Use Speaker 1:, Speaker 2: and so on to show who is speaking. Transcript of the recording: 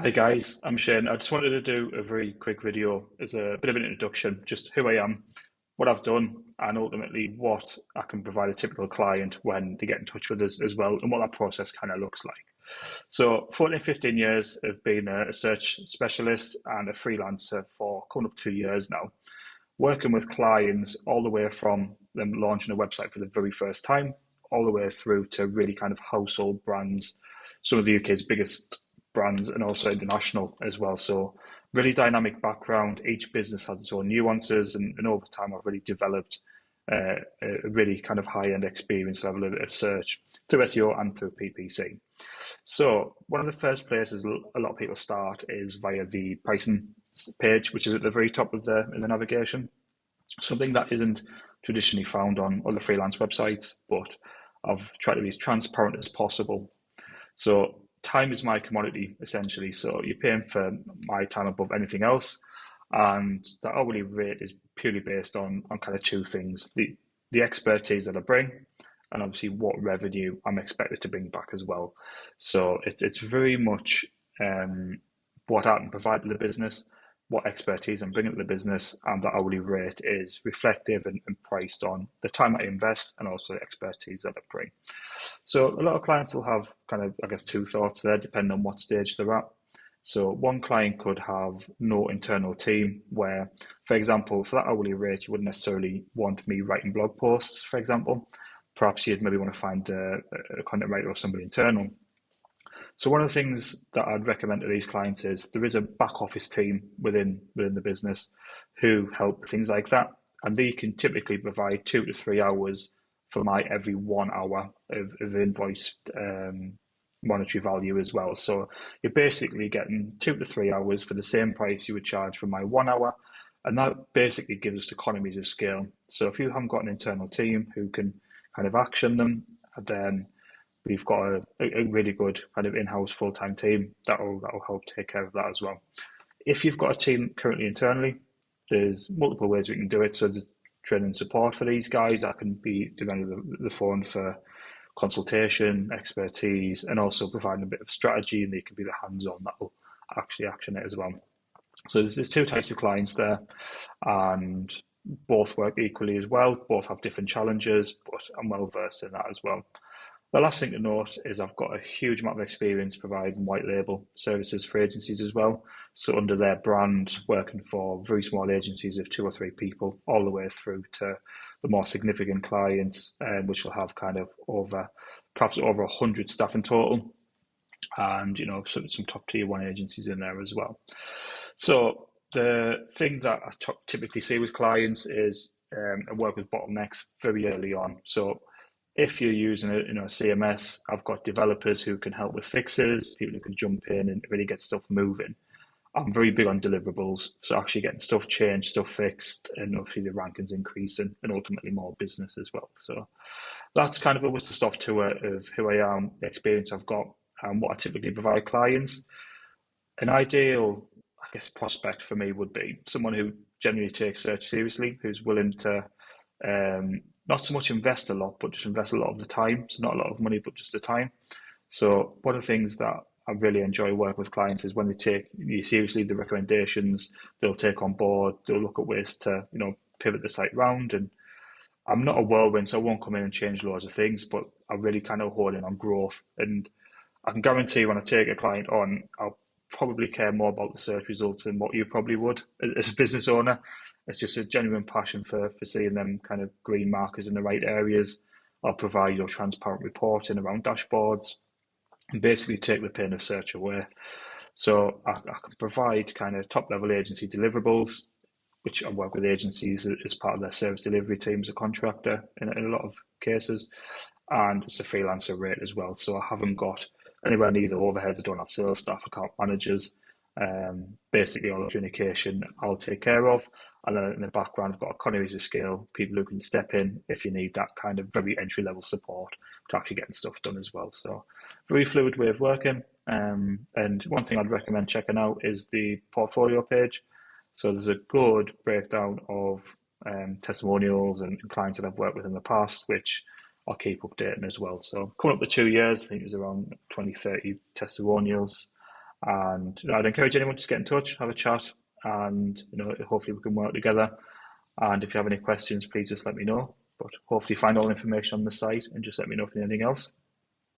Speaker 1: Hi guys, I'm Shane. I just wanted to do a very quick video as a bit of an introduction, just who I am, what I've done, and ultimately what I can provide a typical client when they get in touch with us as well, and what that process kind of looks like. So 14, 15 years of being a search specialist and a freelancer for coming up 2 years now, working with clients all the way from them launching a website for the very first time, all the way through to really kind of household brands, some of the UK's biggest brands, and also international as well. So really dynamic background. Each business has its own nuances, and over time I've really developed a really kind of high-end experience level of search through SEO and through PPC. So one of the first places a lot of people start is via the pricing page, which is at the very top of the navigation. Something that isn't traditionally found on other freelance websites, but I've tried to be as transparent as possible. So time is my commodity essentially. So you're paying for my time above anything else, and the hourly rate is purely based on kind of two things: the expertise that I bring, and obviously what revenue I'm expected to bring back as well. So it's very much what I can provide to the business, what expertise I'm bringing to the business, and the hourly rate is reflective and priced on the time I invest and also the expertise that I bring. So a lot of clients will have kind of, I guess, two thoughts there, depending on what stage they're at. So one client could have no internal team where, for example, for that hourly rate, you wouldn't necessarily want me writing blog posts, for example. Perhaps you'd maybe want to find a content writer or somebody internal. So one of the things that I'd recommend to these clients is there is a back office team within the business who help things like that, and they can typically provide 2 to 3 hours for my every 1 hour of invoiced monetary value as well. So you're basically getting 2 to 3 hours for the same price you would charge for my 1 hour, and that basically gives us economies of scale. So if you haven't got an internal team who can kind of action them, then we've got a really good kind of in-house full-time team that'll help take care of that as well. If you've got a team currently internally, there's multiple ways we can do it. So there's training and support for these guys that can be doing the phone for consultation, expertise, and also providing a bit of strategy, and they can be the hands-on that will actually action it as well. So there's two types of clients there, and both work equally as well. Both have different challenges, but I'm well versed in that as well. The last thing to note is I've got a huge amount of experience providing white label services for agencies as well. So under their brand, working for very small agencies of 2 or 3 people, all the way through to the more significant clients, which will have kind of perhaps over 100 staff in total, and some top tier one agencies in there as well. So the thing that I typically see with clients is I work with bottlenecks very early on. So if you're using a CMS, I've got developers who can help with fixes, people who can jump in and really get stuff moving. I'm very big on deliverables, so actually getting stuff changed, stuff fixed, and obviously the rankings increasing, and ultimately more business as well. So that's kind of a whistle-stop tour of who I am, the experience I've got, and what I typically provide clients. An ideal, I guess, prospect for me would be someone who genuinely takes search seriously, who's willing to not so much invest a lot, but just invest a lot of the time. So not a lot of money, but just the time. So one of the things that I really enjoy working with clients is when they take you seriously, the recommendations they'll take on board, they'll look at ways to, pivot the site round. And I'm not a whirlwind, so I won't come in and change loads of things, but I really kind of hone in on growth. And I can guarantee when I take a client on, I'll probably care more about the search results than what you probably would as a business owner. It's just a genuine passion for seeing them kind of green markers in the right areas. I'll provide your transparent reporting around dashboards and basically take the pain of search away. So I can provide kind of top level agency deliverables, which I work with agencies as part of their service delivery team as a contractor in a lot of cases. And it's a freelancer rate as well. So I haven't got anywhere near the overheads. I don't have sales staff, account managers. Basically all the communication I'll take care of. And then in the background, I've got economies of scale, people who can step in if you need that kind of very entry level support to actually getting stuff done as well. So very fluid way of working. And one thing I'd recommend checking out is the portfolio page. So there's a good breakdown of testimonials and clients that I've worked with in the past, which I'll keep updating as well. So coming up to 2 years, I think there's around 20, 30 testimonials. And I'd encourage anyone to get in touch, have a chat, and hopefully we can work together. And if you have any questions, please just let me know. But hopefully find all the information on the site and just let me know if you need anything else.